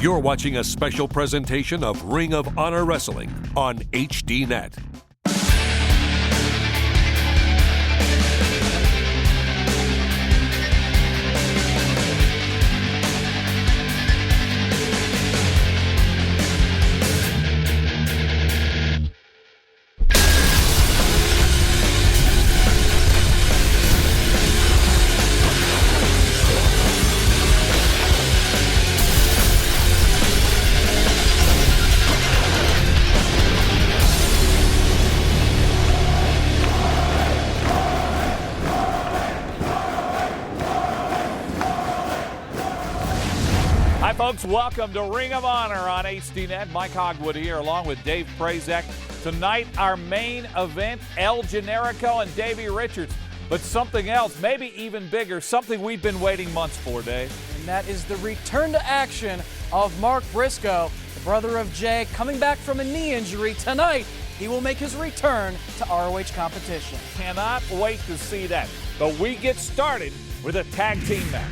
You're watching a special presentation of Ring of Honor Wrestling on HDNet. Hi, folks. Welcome to Ring of Honor on HDNet. Mike Hogwood here along with Dave Prazak. Tonight, our main event, El Generico and Davey Richards. But something else, maybe even bigger, something we've been waiting months for, Dave. And that is the return to action of Mark Briscoe, the brother of Jay, coming back from a knee injury. Tonight, he will make his return to ROH competition. Cannot wait to see that. But we get started with a tag team match.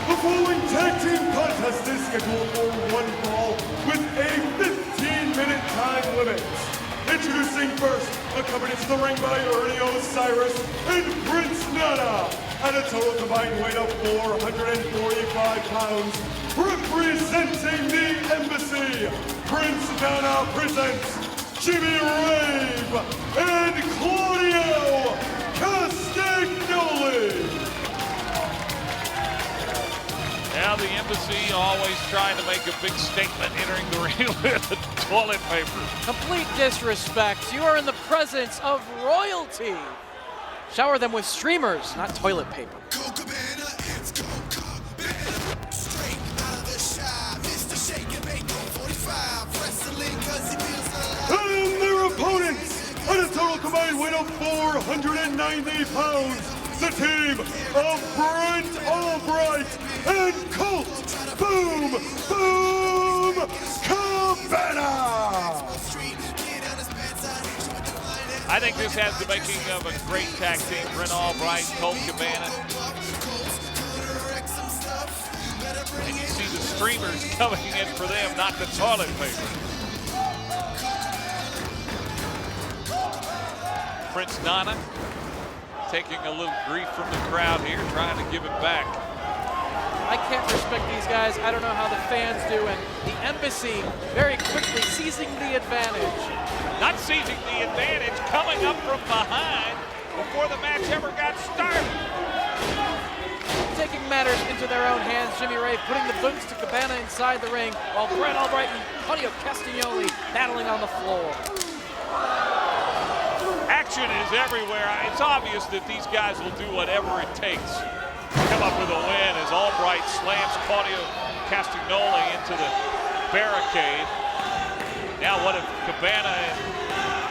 The following tag team contest is scheduled for one fall with a 15-minute time limit. Introducing first, accompanied to the ring by Ernie Osiris and Prince Nana at a total combined weight of 445 pounds. Representing the Embassy, Prince Nana presents Jimmy Rave and Claudio Castagnoli. Now the Embassy always trying to make a big statement entering the ring with toilet paper. Complete disrespect. You are in the presence of royalty. Shower them with streamers, not toilet paper. And their opponents, at a total combined weight of 490 pounds, the team of Brent Albright and Colt Boom Boom Cabana. I think this has the making of a great tag team. Brent Albright, Colt Cabana. And you see the streamers coming in for them, not the toilet paper. Prince Nana taking a little grief from the crowd here, trying to give it back. I can't respect these guys. I don't know how the fans do. And the Embassy very quickly seizing the advantage. Not seizing the advantage, coming up from behind before the match ever got started. Taking matters into their own hands. Jimmy Rave putting the boots to Cabana inside the ring, while Brent Albright and Claudio Castagnoli battling on the floor. Action is everywhere. It's obvious that these guys will do whatever it takes to come up with a win as Albright slams Claudio Castagnoli into the barricade. Now what if Cabana and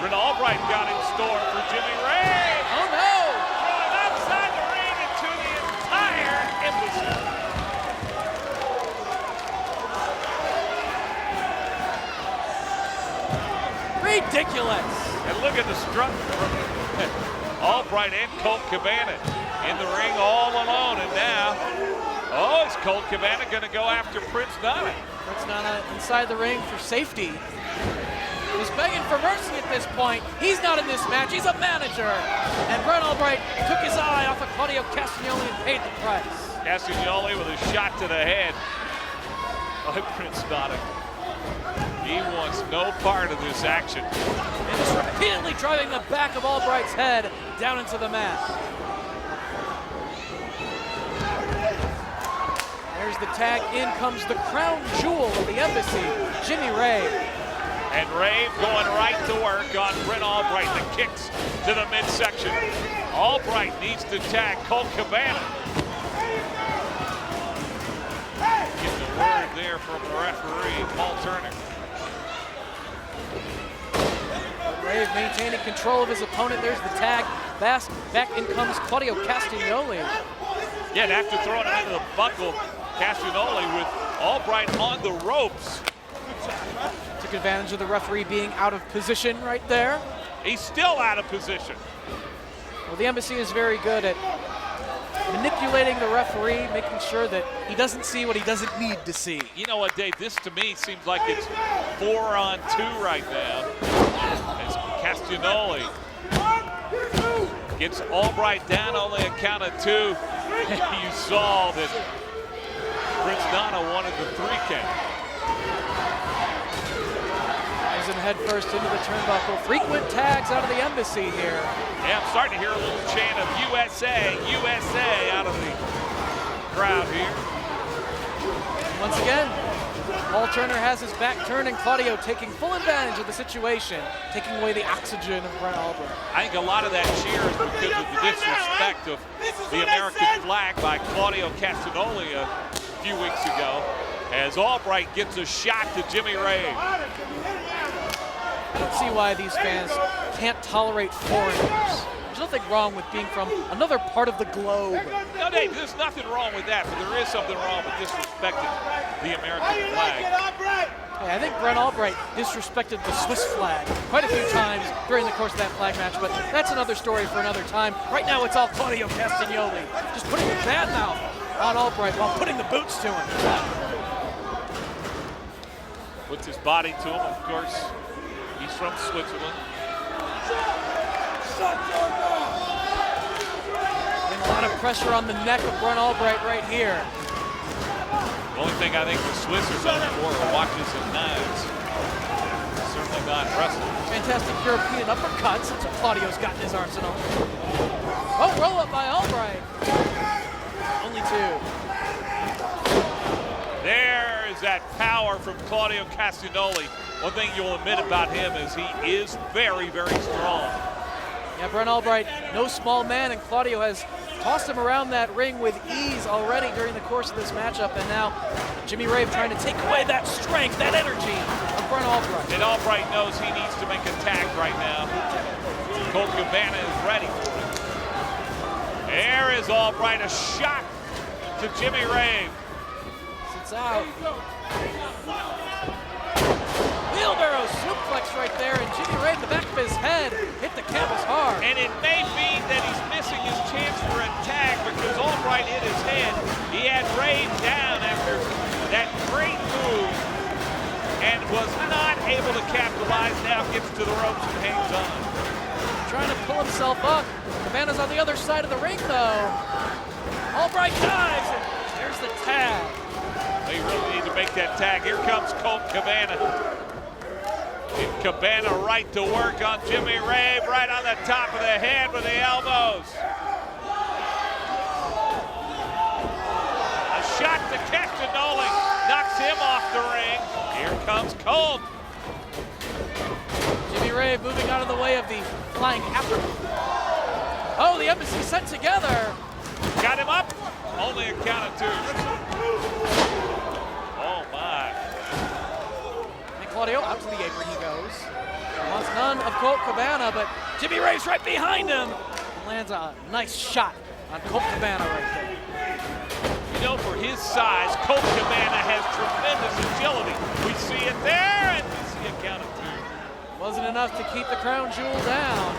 Brent Albright got in store for Jimmy Ray? Oh no! Throwing outside the ring into the entire Embassy. Ridiculous! And look at the strut from Albright and Colt Cabana in the ring all alone. And now, is Colt Cabana going to go after Prince Nana? Prince Nana inside the ring for safety. He's begging for mercy at this point. He's not in this match. He's a manager. And Brent Albright took his eye off of Claudio Castagnoli and paid the price. Castagnoli with a shot to the head by Prince Nana. He wants no part of this action. And just repeatedly driving the back of Albright's head down into the mat. There's the tag. In comes the crown jewel of the Embassy, Jimmy Rave. And Rave going right to work on Brent Albright. The kicks to the midsection. Albright needs to tag Colt Cabana. Getting a word there from the referee, Paul Turner. Rave maintaining control of his opponent. There's the tag. Back in comes Claudio Castagnoli. Yeah, and after throwing him into the buckle, Castagnoli with Albright on the ropes. Took advantage of the referee being out of position right there. He's still out of position. Well, the Embassy is very good at manipulating the referee, making sure that he doesn't see what he doesn't need to see. You know what, Dave? This to me seems like it's 4-on-2 right now. As Castagnoli gets Albright down only a count of 2. You saw that Prince Donna wanted the 3 count. Rising head first into the turnbuckle. Frequent tags out of the embassy here. Yeah, I'm starting to hear a little chant of USA, USA out of the crowd here. Once again, Paul Turner has his back turned, and Claudio taking full advantage of the situation, taking away the oxygen of Brent Albright. I think a lot of that cheer is because of the disrespect of the American flag by Claudio Castagnoli a few weeks ago, as Albright gets a shot to Jimmy Rave. I don't see why these fans can't tolerate foreigners. There's nothing wrong with being from another part of the globe. No, Dave, there's nothing wrong with that, but there is something wrong with disrespecting the American flag. Yeah, I think Brent Albright disrespected the Swiss flag quite a few times during the course of that flag match, but that's another story for another time. Right now, it's all Claudio Castagnoli, just putting a bad mouth on Albright while putting the boots to him. Puts his body to him, of course. He's from Switzerland. And a lot of pressure on the neck of Brent Albright right here. The only thing I think the Swiss are known for are watches and knives. Certainly not wrestling. Fantastic European uppercuts. That's what Claudio's got in his arsenal. Oh, roll up by Albright. Only 2. There is that power from Claudio Castagnoli. One thing you'll admit about him is he is very, very strong. Yeah, Brent Albright, no small man, and Claudio has tossed him around that ring with ease already during the course of this matchup, and now Jimmy Rave trying to take away that strength, that energy of Brent Albright. And Albright knows he needs to make a tag right now. Colt Cabana is ready for it. There is Albright, a shot to Jimmy Rave. Sits out. Wheelbarrow suplex right there, and Jimmy Rave, the back of his head, hit the canvas hard. And it may be that he's missing his chance for a tag because Albright hit his head. He had Rave down after that great move and was not able to capitalize. Now gets to the ropes and hangs on. Trying to pull himself up. Cabana's on the other side of the ring, though. Albright dives, and there's the tag. They really need to make that tag. Here comes Colt Cabana. And Cabana right to work on Jimmy Rave, right on the top of the head with the elbows. A shot to Castagnoli, knocks him off the ring. Here comes Colt. Jimmy Rave moving out of the way of the flying after. Oh, the embassy set together. Got him up, only a count of 2. Oh my. Claudio out to the apron he goes. Wants none of Colt Cabana, but Jimmy Rave's right behind him. Lands a nice shot on Colt Cabana right there. You know, for his size, Colt Cabana has tremendous agility. We see it there, and we see a count of 2. Wasn't enough to keep the crown jewel down.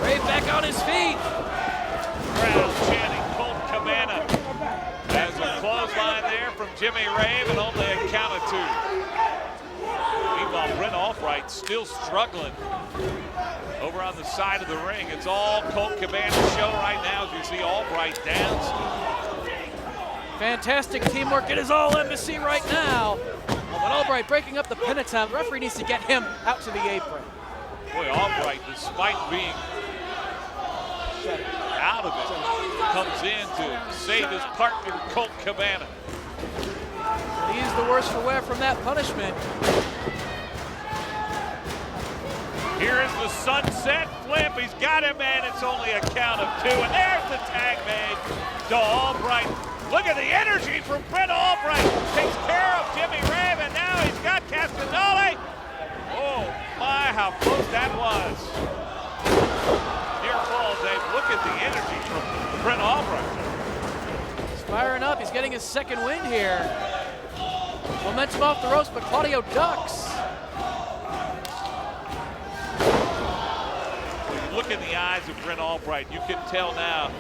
Rave back on his feet. Crowd chanting Colt Cabana. There's a clothesline there from Jimmy Rave and only a count of 2. Meanwhile, Brent Albright still struggling over on the side of the ring. It's all Colt Cabana's show right now as you see Albright down. Fantastic teamwork. It is all embassy right now. But Albright breaking up the pin attempt. The referee needs to get him out to the apron. Boy, Albright, despite being out of it, comes in to save his partner, Colt Cabana. He's the worse for wear from that punishment. Here is the sunset flip. He's got him, and it's only a count of 2. And there's the tag made to Albright. Look at the energy from Brent Albright. Takes care of Jimmy Rave, and now he's got Castagnoli. Oh my, how close that was. Near fall, Dave. Look at the energy from Brent Albright. He's firing up. He's getting his second win here. Momentum off the ropes, but Claudio ducks. look in the eyes of Brent Albright. You can tell now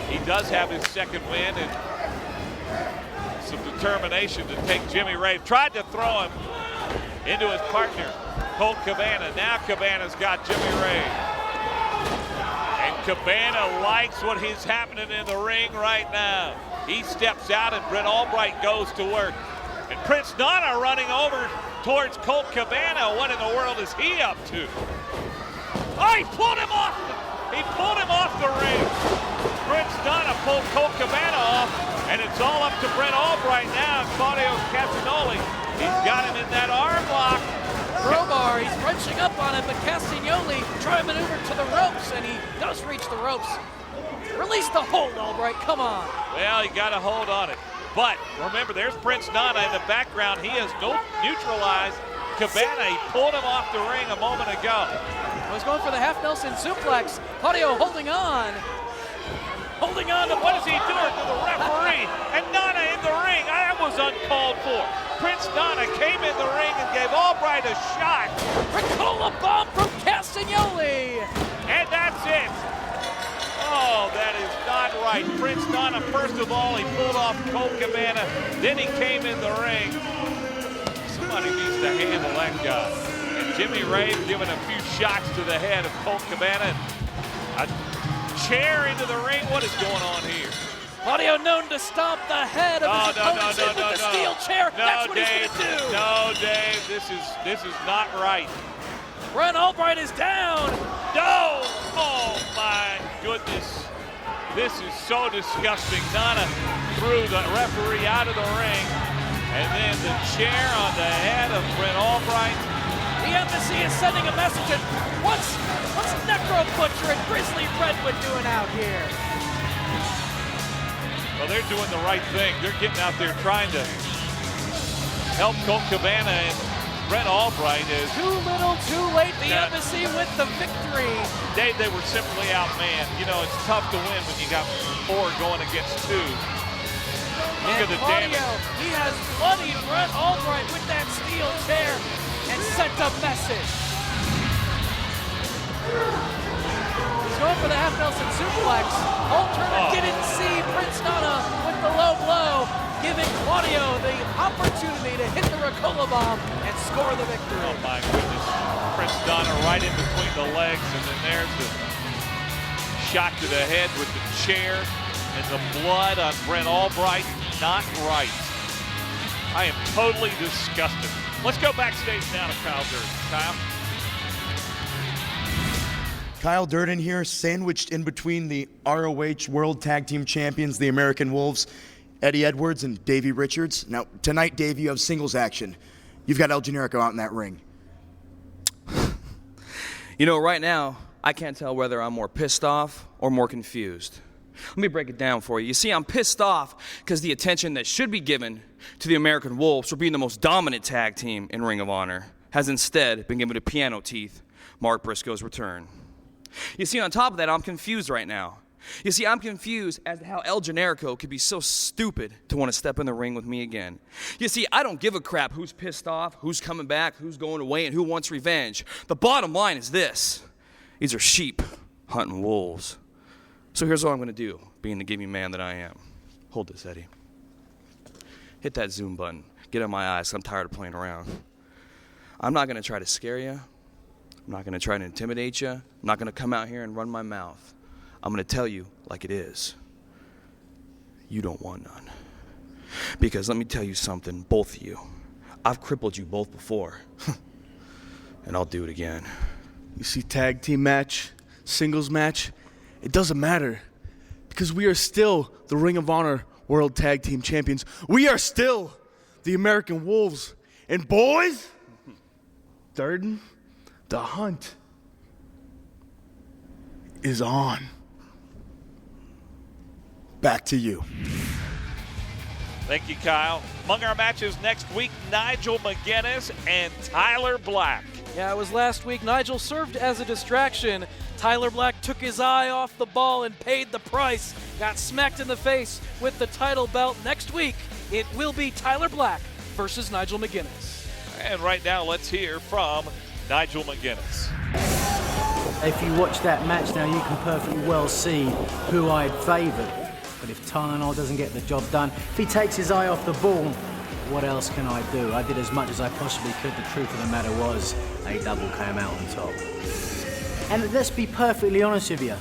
he does have his second win and some determination to take Jimmy Rave. Tried to throw him into his partner, Colt Cabana. Now Cabana's got Jimmy Rave. And Cabana likes what is happening in the ring right now. He steps out and Brent Albright goes to work. And Prince Nana running over towards Colt Cabana. What in the world is he up to? Oh, he pulled him off. He pulled him off the ring. Prince Nana pulled Colt Cabana off, and it's all up to Brent Albright now. Claudio Castagnoli, he's got him in that arm lock. Crowbar, he's wrenching up on him, but Castagnoli trying to maneuver to the ropes, and he does reach the ropes. Release the hold, Albright, come on. Well, he got a hold on it. But remember, there's Prince Nana in the background. He has neutralized Cabana. He pulled him off the ring a moment ago. Was going for the half Nelson suplex. Claudio holding on. Holding on to what is he doing to the referee? And Nana in the ring. That was uncalled for. Prince Nana came in the ring and gave Albright a shot. Ricola bomb from Castagnoli. And that's it. Oh, that is not right. Prince Nana, first of all, he pulled off Colt Cabana. Then he came in the ring. Somebody needs to handle that guy. And Jimmy Rave giving a few shots to the head of Colt Cabana. A chair into the ring. What is going on here? Claudio known to stomp the head of his opponent's head with the steel chair. That's what he's going to do. No, Dave, this is not right. Brent Albright is down. No! Oh my goodness. This is so disgusting. Nana threw the referee out of the ring. And then the chair on the head of Brent Albright. The embassy is sending a message. And what's Necro Butcher and Grizzly Redwood doing out here? Well, they're doing the right thing. They're getting out there trying to help Colt Cabana and Brent Albright is too little, too late. The embassy with the victory. They were simply outmanned. You know, it's tough to win when you got 4 going against 2. Look at the Claudio, damage. He has bloodied Brent Albright with that steel chair and sent a message. He's going for the half Nelson suplex. Didn't see Prince Nana with the low blow, giving Claudio the opportunity to hit the Ricola bomb and score the victory. Oh my goodness. Prince Nana right in between the legs, and then there's the shot to the head with the chair and the blood on Brent Albright. Not right. I am totally disgusted. Let's go backstage now to Kyle Durden. Kyle? Kyle Durden here, sandwiched in between the ROH World Tag Team Champions, the American Wolves, Eddie Edwards and Davey Richards. Now, tonight, Dave, you have singles action. You've got El Generico out in that ring. You know, right now, I can't tell whether I'm more pissed off or more confused. Let me break it down for you. You see, I'm pissed off because the attention that should be given to the American Wolves for being the most dominant tag team in Ring of Honor has instead been given to Piano Teeth, Mark Briscoe's return. You see, on top of that, I'm confused right now. You see, I'm confused as to how El Generico could be so stupid to want to step in the ring with me again. You see, I don't give a crap who's pissed off, who's coming back, who's going away, and who wants revenge. The bottom line is this. These are sheep hunting wolves. So here's what I'm going to do, being the giving man that I am. Hold this, Eddie. Hit that zoom button. Get in my eyes, 'cause I'm tired of playing around. I'm not going to try to scare you. I'm not going to try to intimidate you. I'm not going to come out here and run my mouth. I'm going to tell you like it is. You don't want none. Because let me tell you something, both of you. I've crippled you both before. And I'll do it again. You see, tag team match, singles match, it doesn't matter. Because we are still the Ring of Honor World Tag Team Champions. We are still the American Wolves. And boys, Durden, the hunt is on. Back to you. Thank you, Kyle. Among our matches next week, Nigel McGuinness and Tyler Black. Yeah, it was last week. Nigel served as a distraction. Tyler Black took his eye off the ball and paid the price. Got smacked in the face with the title belt. Next week, it will be Tyler Black versus Nigel McGuinness. And right now, let's hear from Nigel McGuinness. If you watch that match now, you can perfectly well see who I had favoured. But if Tylenol doesn't get the job done, if he takes his eye off the ball, what else can I do? I did as much as I possibly could. The truth of the matter was, A-Double came out on top. And let's be perfectly honest with you.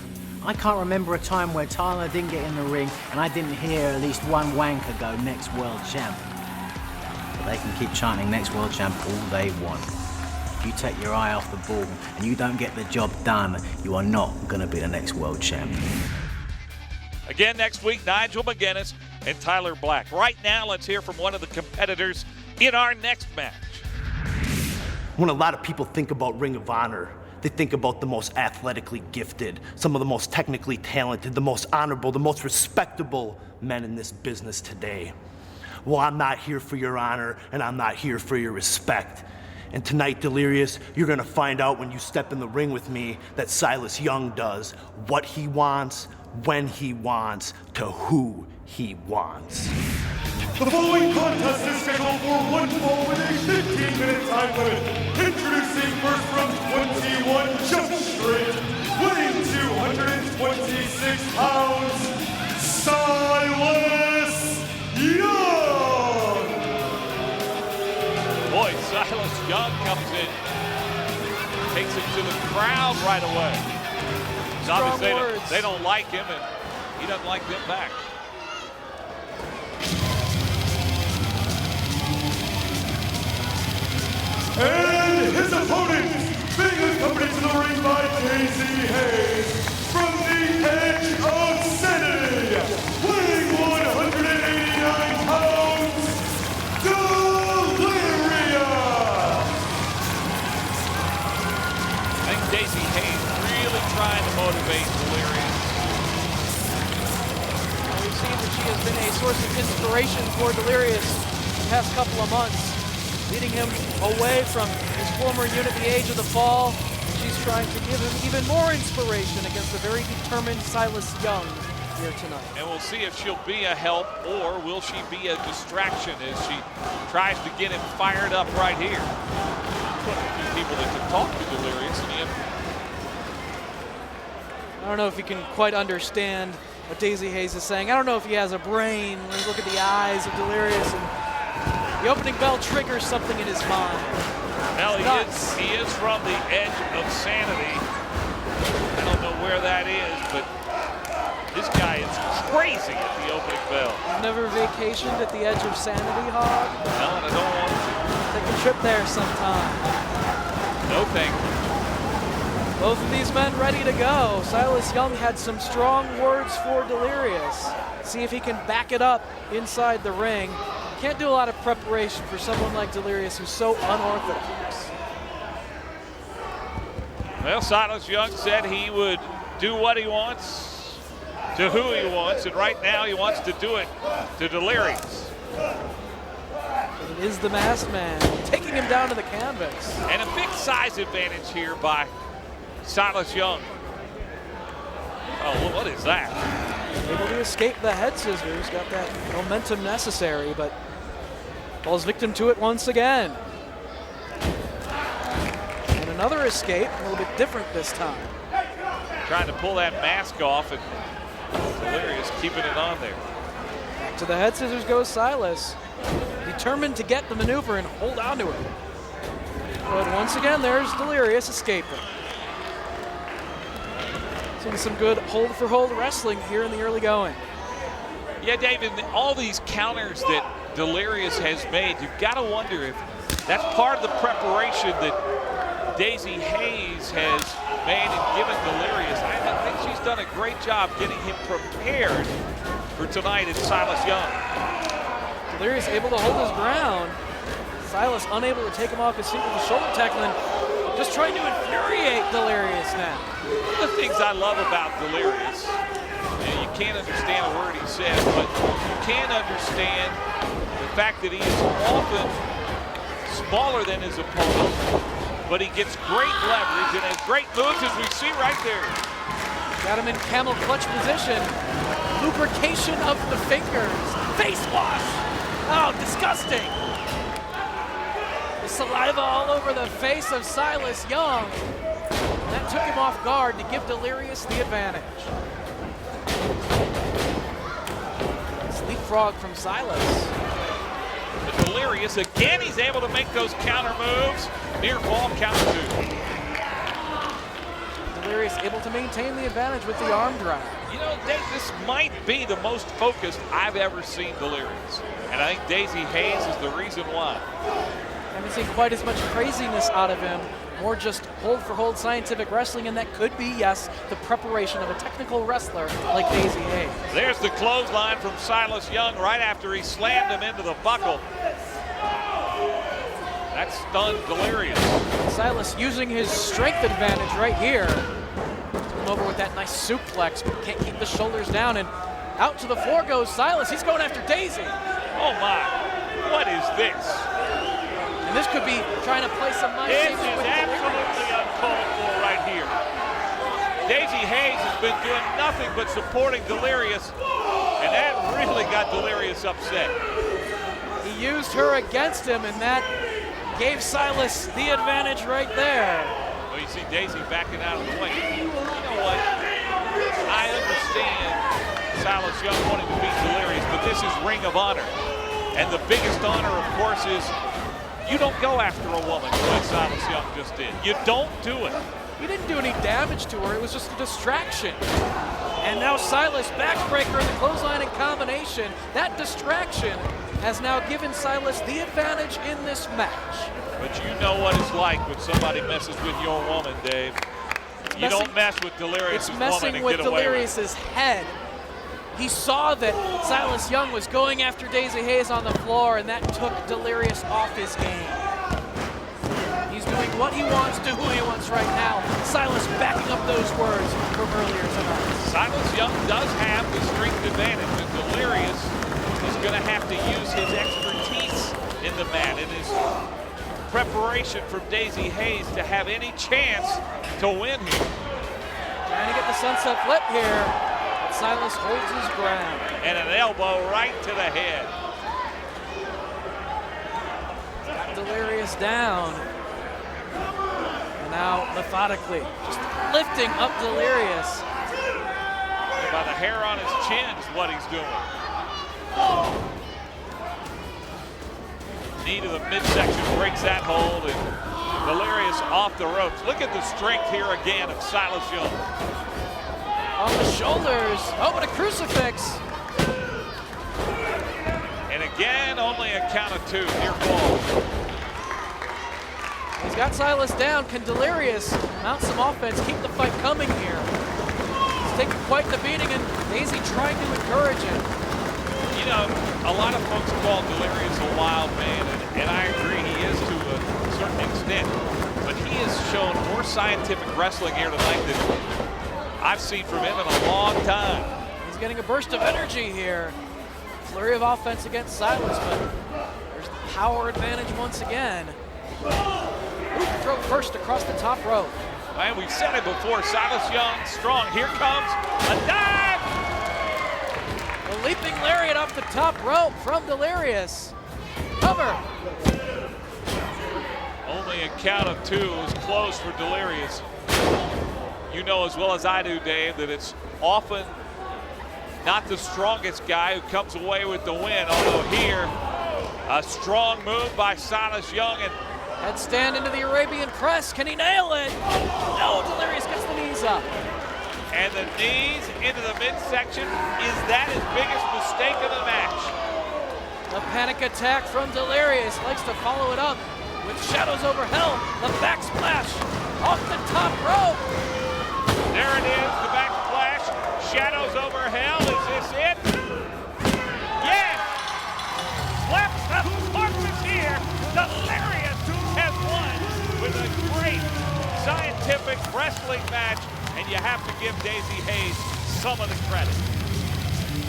I can't remember a time where Tyler didn't get in the ring and I didn't hear at least one wanker go, next world champ. But they can keep chanting next world champ all they want. If you take your eye off the ball and you don't get the job done, you are not going to be the next world champ. Again next week, Nigel McGuinness and Tyler Black. Right now, let's hear from one of the competitors in our next match. When a lot of people think about Ring of Honor, they think about the most athletically gifted, some of the most technically talented, the most honorable, the most respectable men in this business today. Well, I'm not here for your honor, and I'm not here for your respect. And tonight, Delirious, you're gonna find out when you step in the ring with me that Silas Young does what he wants, when he wants, to who he wants. The following contest is scheduled for one fall with a 15-minute time limit. Introducing first from 21 Jump Street, weighing 226 pounds, Silas Young! Boy, Silas Young comes in, takes it to the crowd right away. It's obvious they don't like him, and he doesn't like them back. And his opponent, being accompanied to the ring by Daisy Hayes, from the Edge of Sanity, weighing 189 pounds, Delirious! I think Daisy Hayes really trying to motivate Delirious. We've seen that she has been a source of inspiration for Delirious the past couple of months, leading him away from his former unit, the Age of the Fall. She's trying to give him even more inspiration against the very determined Silas Young here tonight. And we'll see if she'll be a help or will she be a distraction as she tries to get him fired up right here. Put a few people that can talk to Delirious and him. I don't know if you can quite understand what Daisy Hayes is saying. I don't know if he has a brain when you look at the eyes of Delirious and the opening bell triggers something in his mind. Well, he is from the Edge of Sanity. I don't know where that is, but this guy is crazy at the opening bell. You've never vacationed at the Edge of Sanity, Hog? No, and I don't want to. Take a trip there sometime. No, thank you. Both of these men ready to go. Silas Young had some strong words for Delirious. See if he can back it up inside the ring. Can't do a lot of preparation for someone like Delirious who's so unorthodox. Well, Silas Young said he would do what he wants to who he wants, and right now he wants to do it to Delirious. It is the Masked Man taking him down to the canvas. And a big size advantage here by Silas Young. Oh, what is that? Able to escape the head scissors, got that momentum necessary, but falls victim to it once again. And another escape, a little bit different this time. Trying to pull that mask off, and Delirious keeping it on there. Back to the head scissors goes Silas, determined to get the maneuver and hold on to it. But once again, there's Delirious escaping. Seeing some good hold-for-hold wrestling here in the early going. Yeah, David, all these counters that Delirious has made, you've got to wonder if that's part of the preparation that Daisy Hayes has made and given Delirious. I think she's done a great job getting him prepared for tonight in Silas Young. Delirious able to hold his ground. Silas unable to take him off his feet with the shoulder tackle, and just trying to infuriate Delirious now. One of the things I love about Delirious, and you can't understand a word he says, but you can understand the fact that he is often smaller than his opponent, but he gets great leverage and has great moves, as we see right there. Got him in camel clutch position. Lubrication of the fingers. Face wash. Oh, disgusting. The saliva all over the face of Silas Young. That took him off guard to give Delirious the advantage. Leapfrog from Silas. But Delirious, again, he's able to make those counter moves. Near fall, counter 2. Delirious able to maintain the advantage with the arm drag. You know, Dave, this might be the most focused I've ever seen Delirious. And I think Daisy Hayes is the reason why. I haven't seen quite as much craziness out of him. More just hold for hold scientific wrestling, and that could be, yes, the preparation of a technical wrestler like Daisy Hayes. There's the clothesline from Silas Young right after he slammed him into the buckle. That stunned Delirious. Silas using his strength advantage right here. Come over with that nice suplex, but can't keep the shoulders down, and out to the floor goes Silas. He's going after Daisy. Oh my, what is this? And this could be trying to play some nice This safety is with absolutely uncalled for right here. Daisy Hayes has been doing nothing but supporting Delirious, and that really got Delirious upset. He used her against him, and that gave Silas the advantage right there. Well, you see Daisy backing out of the way. You know what? I understand Silas Young wanting to beat Delirious, but this is Ring of Honor. And the biggest honor, of course, is you don't go after a woman like Silas Young just did. You don't do it. He didn't do any damage to her. It was just a distraction. And now Silas, backbreaker in the clothesline and combination. That distraction has now given Silas the advantage in this match. But you know what it's like when somebody messes with your woman, Dave. You don't mess with Delirious' It's woman and messing get with away with it. Delirious' head. He saw that Silas Young was going after Daisy Hayes on the floor, and that took Delirious off his game. He's doing what he wants to who he wants right now. Silas backing up those words from earlier tonight. Silas Young does have the strength advantage, and Delirious is going to have to use his expertise in the mat and his preparation from Daisy Hayes to have any chance to win here. Trying to get the sunset flip here. Silas holds his ground. And an elbow right to the head. Got Delirious down. And now methodically, just lifting up Delirious. And by the hair on his chin is what he's doing. Knee to the midsection breaks that hold, and Delirious off the ropes. Look at the strength here again of Silas Young. On the shoulders. Oh, but a crucifix. And again, only a count of 2. Near fall. He's got Silas down. Can Delirious mount some offense, keep the fight coming here? He's taking quite the beating, and Daisy trying to encourage him. You know, a lot of folks call Delirious a wild man, and I agree he is to a certain extent. But he has shown more scientific wrestling here tonight than I've seen from him in a long time. He's getting a burst of energy here. Flurry of offense against Silas, but there's the power advantage once again. Oop, throw first across the top rope. And we've said it before, Silas Young strong. Here comes a dive! The leaping lariat off the top rope from Delirious. Cover. Only a count of 2 is closed for Delirious. You know as well as I do, Dave, that it's often not the strongest guy who comes away with the win, although here, a strong move by Silas Young. And headstand into the Arabian press. Can he nail it? No, Delirious gets the knees up. And the knees into the midsection. Is that his biggest mistake of the match? The panic attack from Delirious. Likes to follow it up with Shadows Over Hell. The backsplash off the top rope. There it is, the backsplash. Shadows Over Hell. Is this it? Yes! Slaps the carpet here. Delirious has won with a great scientific wrestling match, and you have to give Daisy Hayes some of the credit.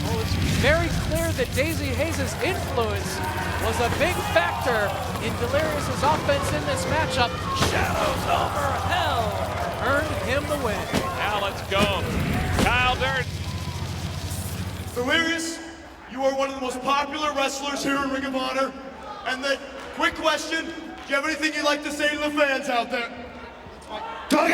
Well, it's very clear that Daisy Hayes' influence was a big factor in Delirious' offense in this matchup. Shadows Over Hell earned him the win. Now let's go. Kyle Durden. Delirious, you are one of the most popular wrestlers here in Ring of Honor. And then, quick question, do you have anything you'd like to say to the fans out there? Hey,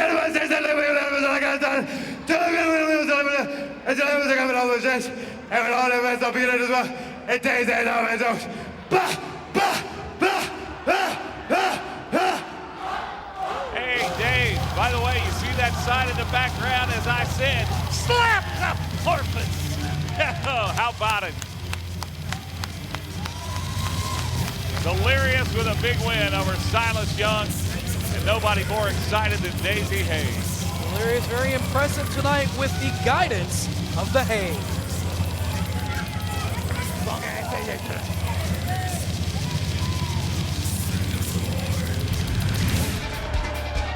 Dave, by the way, you see that sign in the background, as I said, slap the porpoise. How about it? Delirious with a big win over Silas Young, and nobody more excited than Daisy Hayes. Delirious very impressive tonight with the guidance of the Hayes.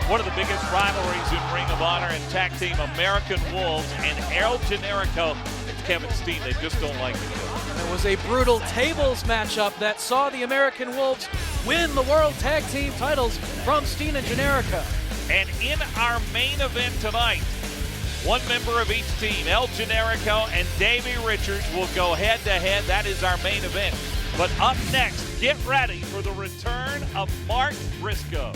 One of the biggest rivalries in Ring of Honor and tag team, American Wolves and El Generico and Kevin Steen. They just don't like each other. It was a brutal tables matchup that saw the American Wolves win the World Tag Team titles from Steen and Generico. And in our main event tonight, one member of each team, El Generico and Davey Richards, will go head-to-head. That is our main event. But up next, get ready for the return of Mark Briscoe.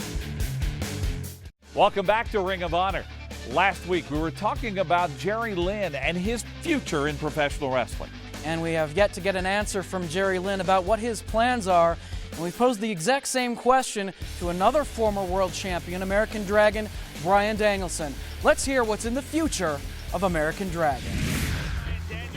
Welcome back to Ring of Honor. Last week, we were talking about Jerry Lynn and his future in professional wrestling. And we have yet to get an answer from Jerry Lynn about what his plans are. And we posed the exact same question to another former world champion, American Dragon, Bryan Danielson. Let's hear what's in the future of American Dragon.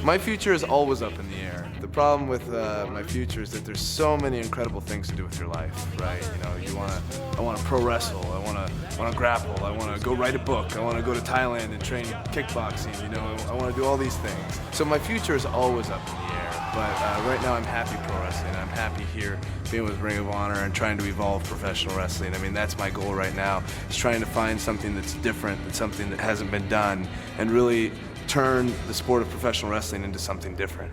My future is always up in the air. The problem with my future is that there's so many incredible things to do with your life, right? You know, I want to pro wrestle, I want to grapple, I want to go write a book, I want to go to Thailand and train kickboxing, you know, I want to do all these things. So my future is always up in the air, but right now I'm happy pro wrestling. I'm happy here being with Ring of Honor and trying to evolve professional wrestling. I mean, that's my goal right now, is trying to find something that's different, that's something that hasn't been done, and really turn the sport of professional wrestling into something different.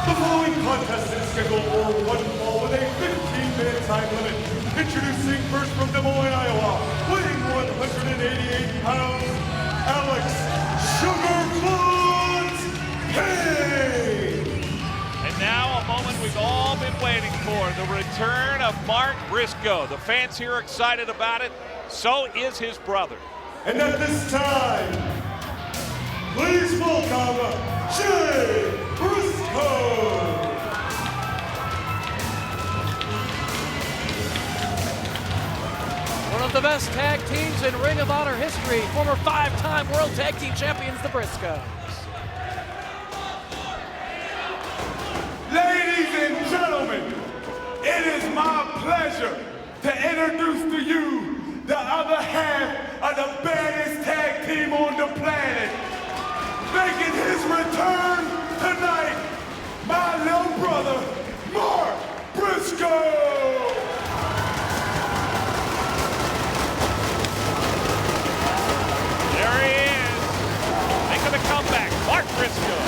The following contest is scheduled for one fall with a 15-minute time limit. Introducing first from Des Moines, Iowa, weighing 188 pounds, Alex Sugarfoot Hayes. And now a moment we've all been waiting for, the return of Mark Briscoe. The fans here are excited about it. So is his brother. And at this time, please welcome Jay Briscoe. One of the best tag teams in Ring of Honor history, former 5-time World Tag Team Champions, the Briscoes. Ladies and gentlemen, it is my pleasure to introduce to you the other half of the baddest tag team on the planet. Making his return tonight, my little brother, Mark Briscoe. There he is, making a comeback, Mark Briscoe.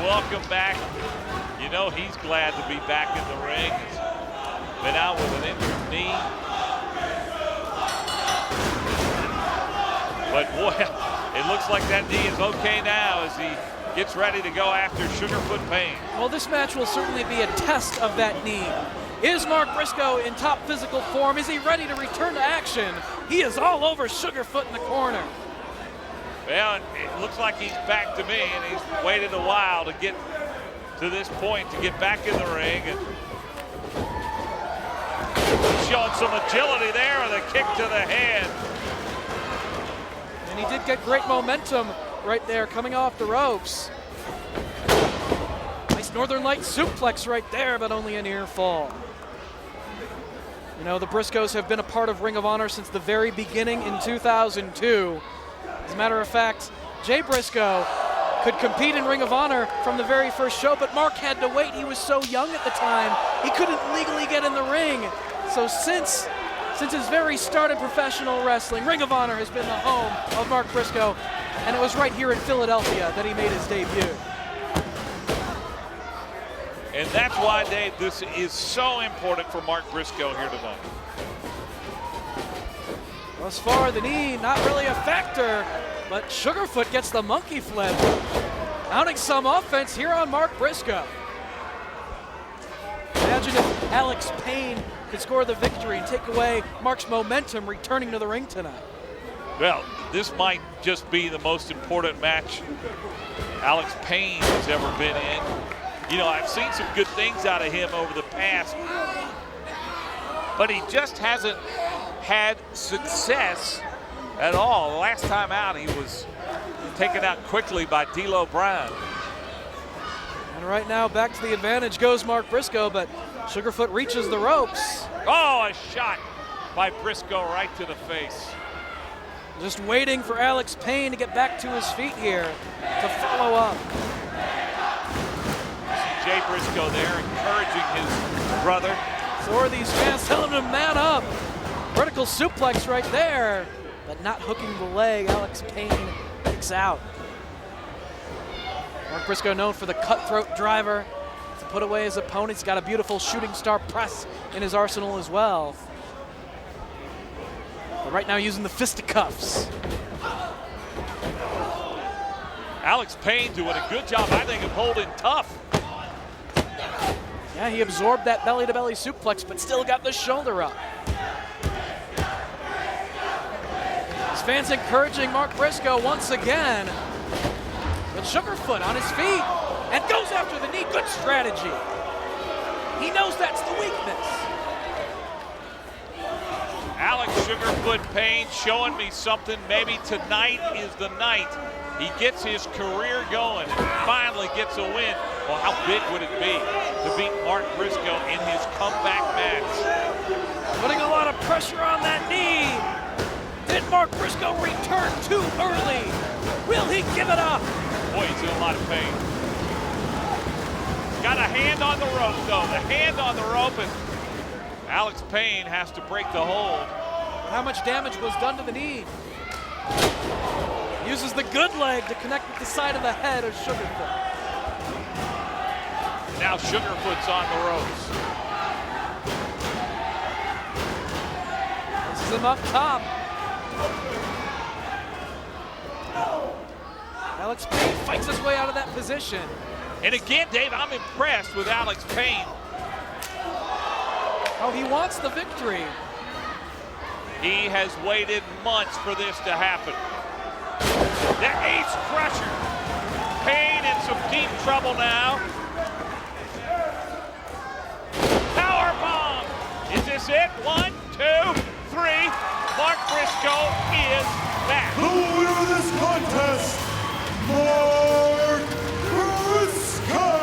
Welcome back. You know he's glad to be back in the ring. He's been out with an injured knee. But boy, it looks like that knee is okay now as he gets ready to go after Sugarfoot Payne. Well, this match will certainly be a test of that knee. Is Mark Briscoe in top physical form? Is he ready to return to action? He is all over Sugarfoot in the corner. Well, it looks like he's back to me, and he's waited a while to get to this point, to get back in the ring. And he's showing some agility there with a kick to the head. And he did get great momentum right there coming off the ropes. Nice Northern Light suplex right there, but only a near fall. You know, the Briscoes have been a part of Ring of Honor since the very beginning in 2002. As a matter of fact, Jay Briscoe could compete in Ring of Honor from the very first show, but Mark had to wait. He was so young at the time, he couldn't legally get in the ring. So since Since his very start in professional wrestling, Ring of Honor has been the home of Mark Briscoe, and it was right here in Philadelphia that he made his debut. And that's why, Dave, this is so important for Mark Briscoe here tonight. Thus far, the knee not really a factor, but Sugarfoot gets the monkey flip. Mounting some offense here on Mark Briscoe. Imagine if Alex Payne could score the victory and take away Mark's momentum returning to the ring tonight. Well, this might just be the most important match Alex Payne has ever been in. You know, I've seen some good things out of him over the past, but he just hasn't had success at all. The last time out, he was taken out quickly by D'Lo Brown. And right now, back to the advantage goes Mark Briscoe, but Sugarfoot reaches the ropes. Oh, a shot by Briscoe right to the face. Just waiting for Alex Payne to get back to his feet here to follow up. Jay Briscoe there encouraging his brother. So are these fans telling him to man up. Vertical suplex right there, but not hooking the leg. Alex Payne kicks out. Mark Briscoe known for the cutthroat driver to put away his opponent. He's got a beautiful shooting star press in his arsenal as well. But right now using the fisticuffs. Alex Payne doing a good job, I think, of holding tough. Yeah, he absorbed that belly-to-belly suplex, but still got the shoulder up. His fans encouraging Mark Briscoe once again. But Sugarfoot on his feet and goes after the knee. Good strategy. He knows that's the weakness. Alex Sugarfoot Payne showing me something. Maybe tonight is the night he gets his career going and finally gets a win. Well, how big would it be to beat Mark Briscoe in his comeback match? Putting a lot of pressure on that knee. Did Mark Briscoe return too early? Will he give it up? Boy, he's in a lot of pain. Got a hand on the rope, though. The hand on the rope, and Alex Payne has to break the hold. How much damage was done to the knee? Uses the good leg to connect with the side of the head of Sugarfoot. Now Sugarfoot's on the ropes. This is him up top. Alex Payne fights his way out of that position. And again, Dave, I'm impressed with Alex Payne. Oh, he wants the victory. He has waited months for this to happen. The ace crusher. Payne in some deep trouble now. Power bomb. Is this it? 1, 2, 3. Mark Briscoe is back. The winner of this contest, Mark Briscoe.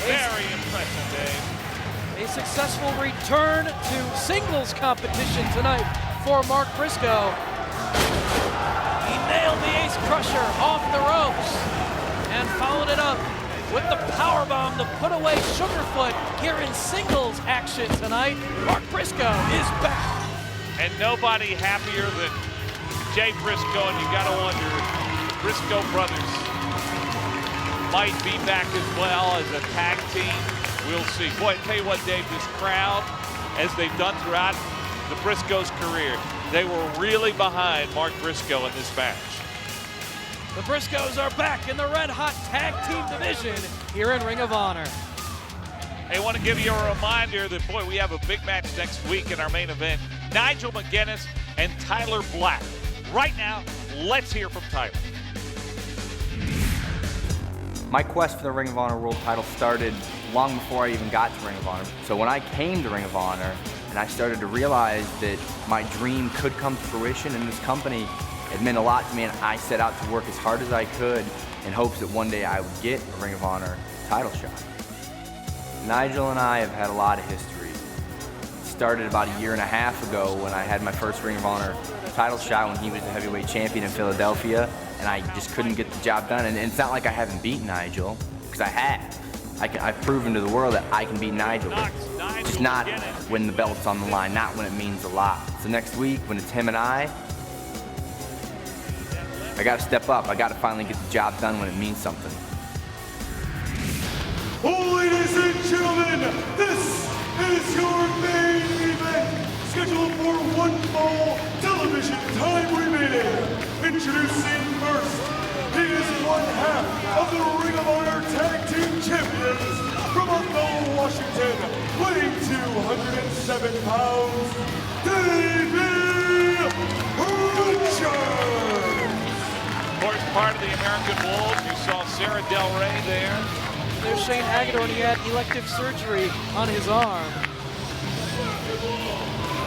Very impressive, Dave. A successful return to singles competition tonight for Mark Briscoe. He nailed the ace crusher off the ropes and followed it up with the powerbomb to put away Sugarfoot here in singles action tonight. Mark Briscoe is back. And nobody happier than Jay Briscoe, and you gotta wonder, the Briscoe brothers might be back as well as a tag team. We'll see. Boy, I tell you what, Dave, this crowd, as they've done throughout the Briscoes' career, they were really behind Mark Briscoe in this match. The Briscoes are back in the red-hot tag team division here in Ring of Honor. Hey, I want to give you a reminder that, boy, we have a big match next week in our main event. Nigel McGuinness and Tyler Black. Right now, let's hear from Tyler. My quest for the Ring of Honor World title started long before I even got to Ring of Honor. So when I came to Ring of Honor and I started to realize that my dream could come to fruition in this company, it meant a lot to me, and I set out to work as hard as I could in hopes that one day I would get a Ring of Honor title shot. Nigel and I have had a lot of history. It started about 1.5 years ago when I had my first Ring of Honor title shot when he was the heavyweight champion in Philadelphia, and I just couldn't get the job done. And it's not like I haven't beaten Nigel, because I have. I've proven to the world that I can beat Nigel. Just not when the belt's on the line, not when it means a lot. So next week, when it's him and I gotta step up. I gotta finally get the job done when it means something. Ladies and gentlemen, this is your main event, scheduled for one fall television time remaining. Introducing first, he is one half of the Ring of Honor Tag Team Champions from Buffalo, Washington, weighing 207 pounds, Davey Richards. Of course, part of the American Wolves. You saw Sarah Del Rey there. There's Shane Hagedorn. He had elective surgery on his arm.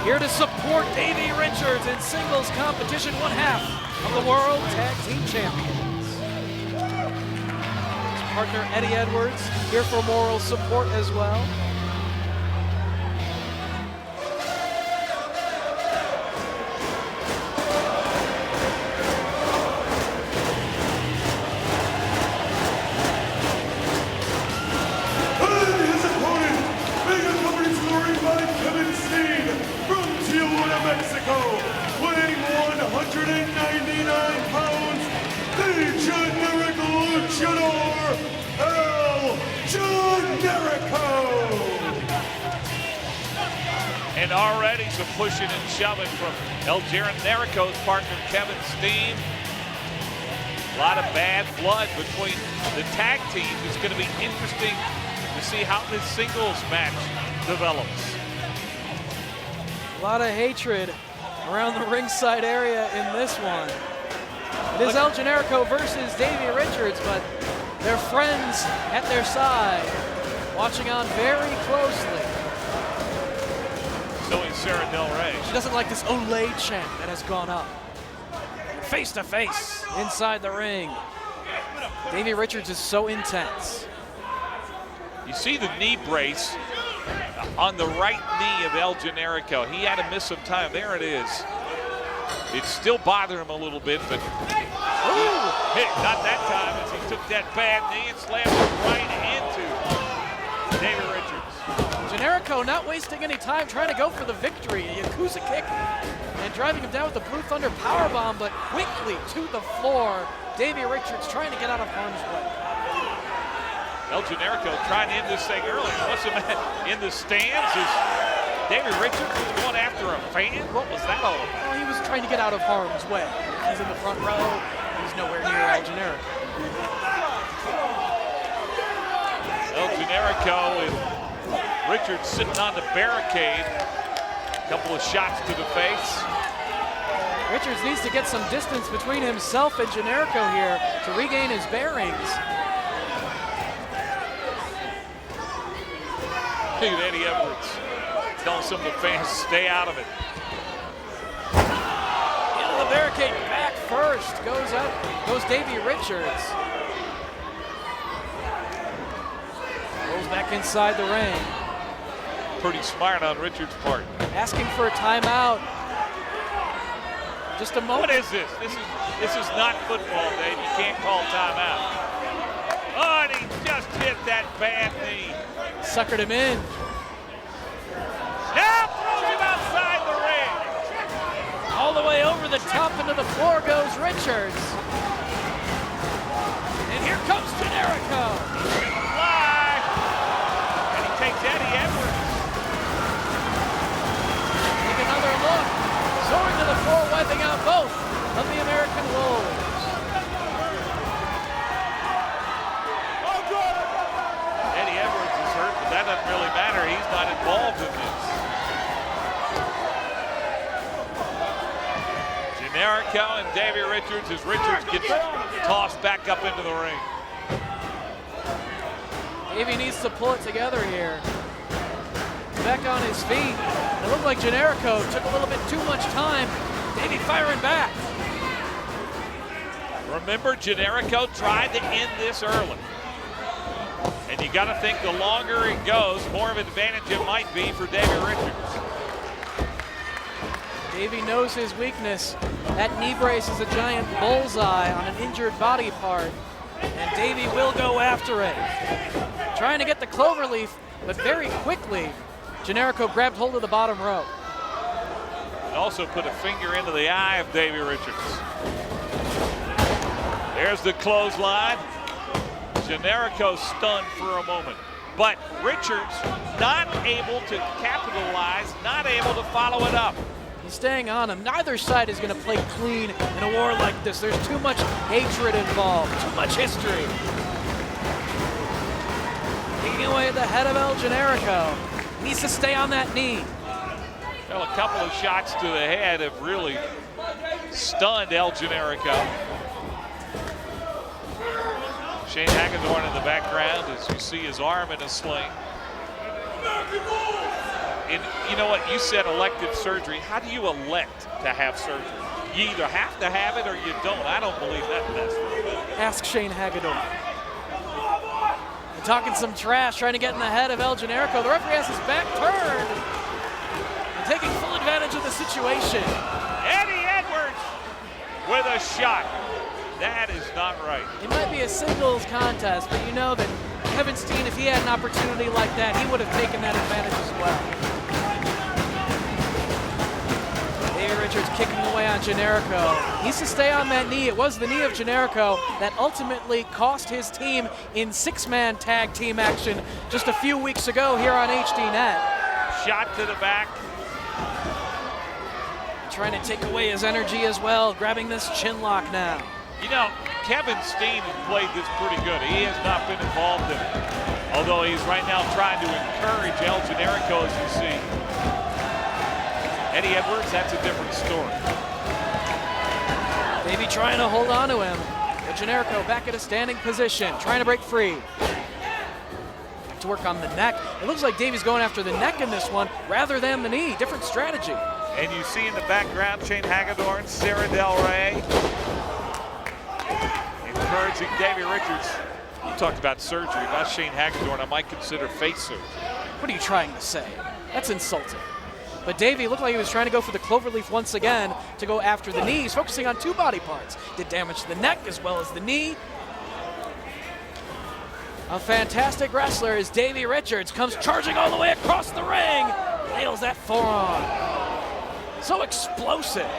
Here to support Davey Richards in singles competition, one half of the World Tag Team Champions. His partner Eddie Edwards here for moral support as well. Mexico, weighing 199 pounds, the Generico luchador, El Generico. And already some pushing and shoving from El Generico's partner, Kevin Steen. A lot of bad blood between the tag teams. It's going to be interesting to see how this singles match develops. A lot of hatred around the ringside area in this one. It is El Generico versus Davey Richards, but they're friends at their side, watching on very closely. So is Sarah Del Rey. She doesn't like this Olay chant that has gone up. Face to face inside the ring. Davey Richards is so intense. You see the knee brace on the right knee of El Generico. He had to miss some time. There it is. It's still bothering him a little bit, but not that time as he took that bad knee and slammed it right into Davey Richards. Generico not wasting any time trying to go for the victory. A Yakuza kick and driving him down with the Blue Thunder powerbomb, but quickly to the floor. Davey Richards trying to get out of harm's way. El Generico trying to end this thing early. What's the matter? In the stands is Davey Richards was going after a fan? What was that all about? Well, he was trying to get out of harm's way. He's in the front row. He's nowhere near El Generico. El Generico with Richards sitting on the barricade. A couple of shots to the face. Richards needs to get some distance between himself and Generico here to regain his bearings. Look at Eddie Edwards telling some of the fans to stay out of it. Into the barricade, back first. Goes Davey Richards. Goes back inside the ring. Pretty smart on Richards' part. Asking for a timeout. Just a moment. What is this? This is not football, Dave. You can't call timeout. Oh, and he just hit that bad knee. Suckered him in. Now throws him outside the ring. All the way over the top into the floor goes Richards. And here comes Generico. Fly. And he takes Eddie Edwards. Take another look. Soaring to the floor, wiping out both of the American Wolves. Eddie Edwards is hurt, but that doesn't really matter. He's not involved in this. Generico and Davey Richards as Richards gets tossed back up into the ring. Davey needs to pull it together here. Back on his feet. It looked like Generico took a little bit too much time. Davey firing back. Remember, Generico tried to end this early. And you got to think the longer it goes, more of an advantage it might be for Davey Richards. Davey knows his weakness. That knee brace is a giant bullseye on an injured body part. And Davey will go after it. trying to get the cloverleaf, but very quickly, Generico grabbed hold of the bottom rope. And also put a finger into the eye of Davey Richards. There's the clothesline. Generico stunned for a moment. But Richards not able to capitalize, not able to follow it up. He's staying on him. Neither side is going to play clean in a war like this. There's too much hatred involved, too much history. Taking away the head of El Generico. Needs to stay on that knee. Well, a couple of shots to the head have really stunned El Generico. Shane Hagedorn in the background as you see his arm in a sling. And you know what, you said elective surgery. How do you elect to have surgery? You either have to have it or you don't. I don't believe that mess. Ask Shane Hagedorn. They're talking some trash, trying to get in the head of El Generico. The referee has his back turned and taking full advantage of the situation. Eddie Edwards with a shot. That is not right. It might be a singles contest, but you know that Kevin Steen, if he had an opportunity like that, he would have taken that advantage as well. Davey Richards kicking away on Generico. Needs to stay on that knee. It was the knee of Generico that ultimately cost his team in six-man tag team action just a few weeks ago here on HDNet. Shot to the back. Trying to take away his energy as well, grabbing this chin lock now. You know, Kevin Steen has played this pretty good. He has not been involved in it. Although he's right now trying to encourage El Generico, as you see. Eddie Edwards, that's a different story. Davey trying to hold on to him. But Generico back at a standing position, trying to break free. Back to work on the neck. It looks like Davey's going after the neck in this one rather than the knee. Different strategy. And you see in the background Shane Hagedorn, Sarah Del Rey. Encouraging Davey Richards. You talked about surgery. About Shane Hagedorn, I might consider face surgery. What are you trying to say? That's insulting. But Davey looked like he was trying to go for the cloverleaf once again to go after the knees, focusing on two body parts. Did damage to the neck as well as the knee. A fantastic wrestler is Davey Richards. Comes charging all the way across the ring. Nails that forearm. So explosive.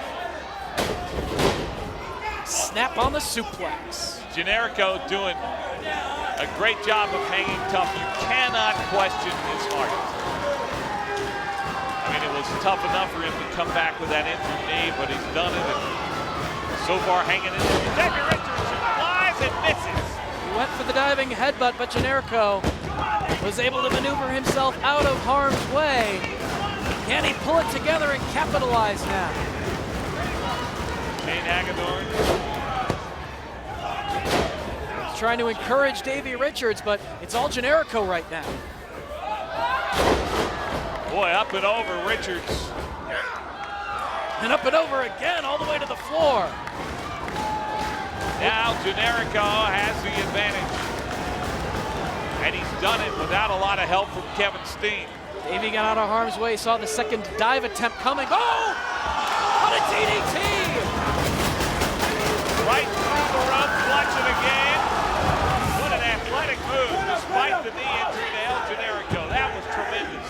Snap on the suplex. Generico doing a great job of hanging tough. You cannot question his heart. I mean, it was tough enough for him to come back with that injured knee, but he's done it. And so far hanging in there. Davey Richards flies and misses. He went for the diving headbutt, but Generico was able to maneuver himself out of harm's way. Can he pull it together and capitalize now? Shane Hagedorn. He's trying to encourage Davey Richards, but it's all Generico right now. Boy, up and over Richards. And up and over again, all the way to the floor. Now Generico has the advantage. And he's done it without a lot of help from Kevin Steen. Davey got out of harm's way, saw the second dive attempt coming. Oh! What a DDT! Right through the run, clutching again. What an athletic move, despite the knee injury to El Generico. That was tremendous.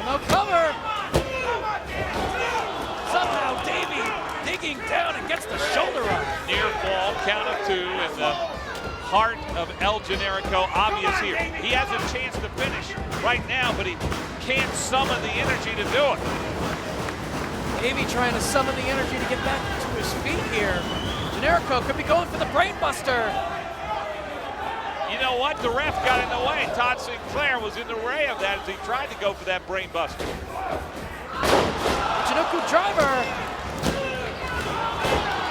No cover. Somehow Davey digging down and gets the shoulder up. Near fall, count of two, and the heart of El Generico obvious here. He has a chance to finish right now, but he can't summon the energy to do it. Davey trying to summon the energy to get back to his feet here. Generico could be going for the brainbuster. You know what? The ref got in the way. Todd Sinclair was in the way of that as he tried to go for that brainbuster. Generico driver.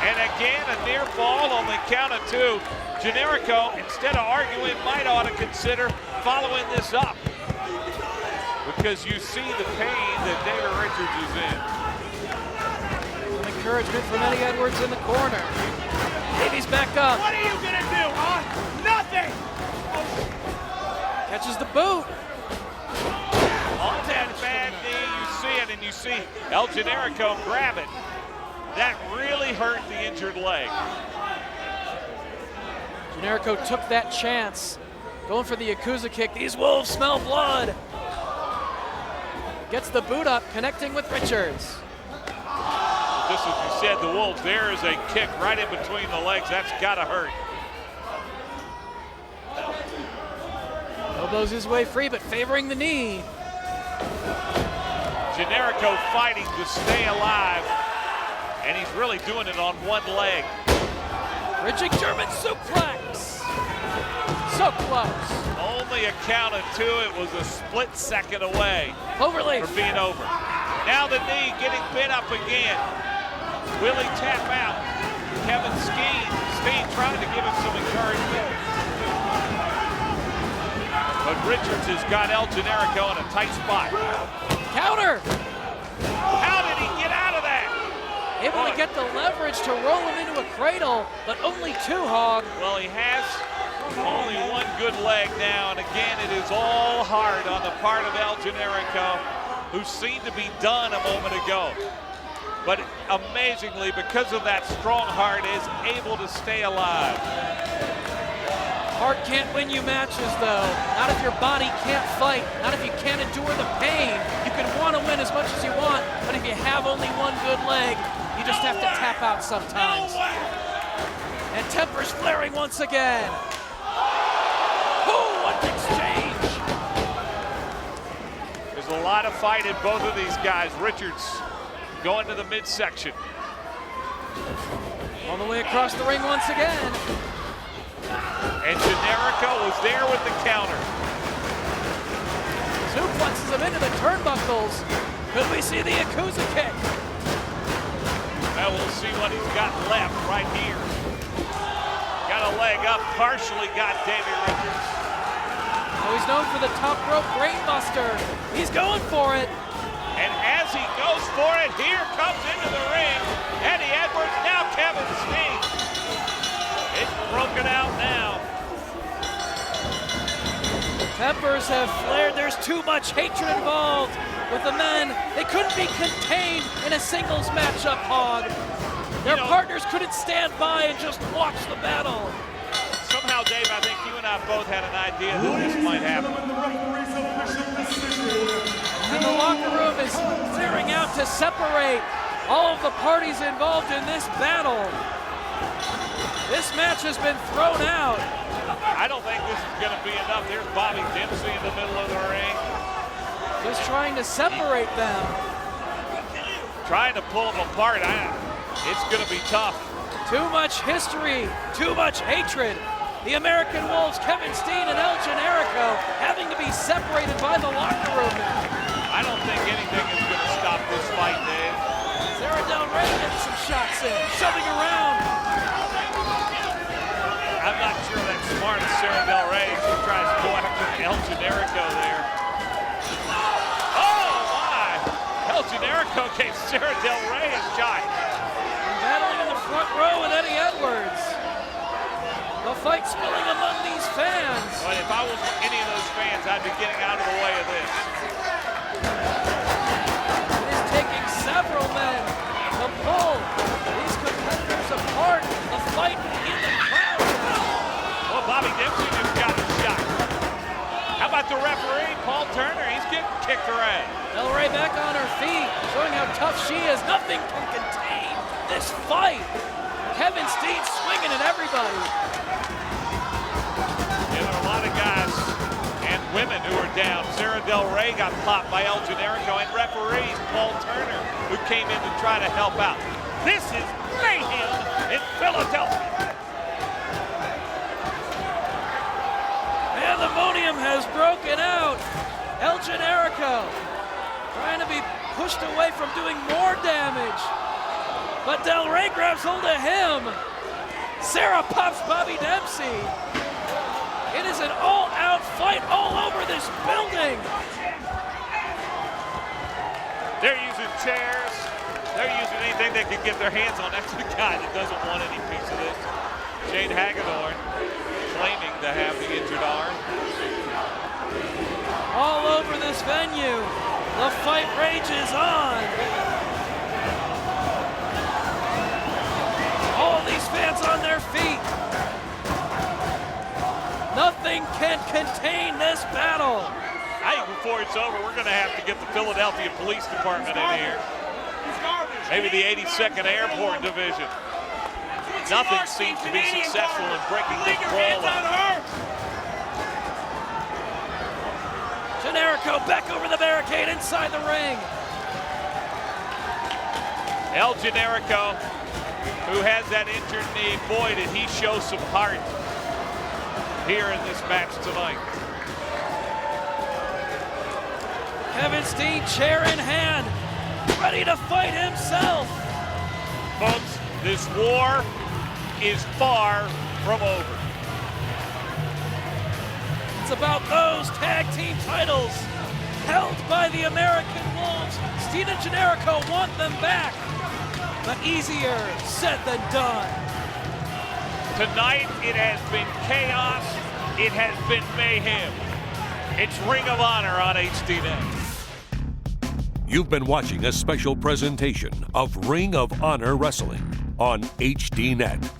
And again, a near fall on the count of two. Generico, instead of arguing, might ought to consider following this up. Because you see the pain that Davey Richards is in. Some encouragement from Eddie Edwards in the corner. Davey's back up. What are you gonna do, huh? Nothing! Catches the boot. On that bad knee, you see it, and you see El Generico grab it. That really hurt the injured leg. Generico took that chance Going for the Yakuza kick. These Wolves smell blood. Gets the boot up, connecting with Richards. Just as you said, the Wolves, there is a kick right in between the legs. That's gotta hurt. Elbows his way free, but favoring the knee. Generico fighting to stay alive, and he's really doing it on one leg. Bridging German suplex. So close. Only a count of two. It was a split second away Overleaf. from being over. Now the knee getting bit up again. Will he tap out? Kevin Steen trying to give him some encouragement. But Richards has got El Generico in a tight spot. Counter. How did he get out of that? Able to get the leverage to roll him into a cradle, but only two, Hog. Well, he has only one good leg now, and again, it is all hard on the part of El Generico, who seemed to be done a moment ago. But amazingly, because of that strong heart, is able to stay alive. Heart can't win you matches, though. Not if your body can't fight. Not if you can't endure the pain. You can want to win as much as you want, but if you have only one good leg, you just have to tap out sometimes. And tempers flaring once again. Oh, what an exchange! There's a lot of fight in both of these guys. Richards going to the midsection. All the way across the ring once again. And Generico was there with the counter. Suplexes him into the turnbuckles. Could we see the Yakuza kick? Well, we'll see what he's got left right here. Got a leg up, partially got Davey Richards. Oh, he's known for the top rope brainbuster. He's going for it. And as he goes for it, here comes into the ring Eddie Edwards, now Kevin Steen. It's broken out now. Tempers have flared. There's too much hatred involved with the men. They couldn't be contained in a singles matchup, Hog. Their partners couldn't stand by and just watch the battle. Somehow, Dave, I think you and I both had an idea that this might happen. And the locker room is clearing out to separate all of the parties involved in this battle. This match has been thrown out. I don't think this is going to be enough. There's Bobby Dempsey in the middle of the ring. Just trying to separate them. Trying to pull them apart. It's going to be tough. Too much history, too much hatred. The American Wolves, Kevin Steen and El Generico, having to be separated by the locker room now. I don't think anything is going to stop this fight, Dave. Sarah Del Rey getting some shots in, shoving around. I'm not sure that's smart of Sarah Del Rey. She tries to go after El Generico there. Oh, my! El Generico gave Sarah Del Rey a shot. Battling in the front row with Eddie Edwards. The fight spilling among these fans. But if I was any of those fans, I'd be getting out of the way of this. It is taking several men to pull these competitors apart. The fight in the crowd now. Well, Bobby Dempsey just got a shot. How about the referee, Paul Turner? He's getting kicked around. Del Rey back on her feet, showing how tough she is. Nothing can contain this fight. Kevin Steen swinging at everybody. Yeah, there are a lot of guys and women who are down. Sarah Del Rey got popped by El Generico, and referee Paul Turner, who came in to try to help out. This is mayhem in Philadelphia. Pandemonium has broken out. El Generico trying to be pushed away from doing more damage. But Del Rey grabs hold of him. Sarah pops Bobby Dempsey. It is an all-out fight all over this building. They're using chairs. They're using anything they can get their hands on. That's the guy that doesn't want any piece of this. Jade Hagedorn claiming to have the injured arm. All over this venue. The fight rages on. All these fans on their feet. Nothing can contain this battle. I think before it's over, we're going to have to get the Philadelphia Police Department in here. Maybe the 82nd Airborne Division. Nothing seems to be successful in breaking this brawl up. Generico back over the barricade inside the ring. El Generico, who has that injured knee, boy, did he show some heart here in this match tonight. Kevin Steen, chair in hand, ready to fight himself. Folks, this war is far from over. It's about those tag team titles held by the American Wolves. Steen and Generico want them back, but easier said than done. Tonight, it has been chaos. It has been mayhem. It's Ring of Honor on HDNet. You've been watching a special presentation of Ring of Honor Wrestling on HDNet.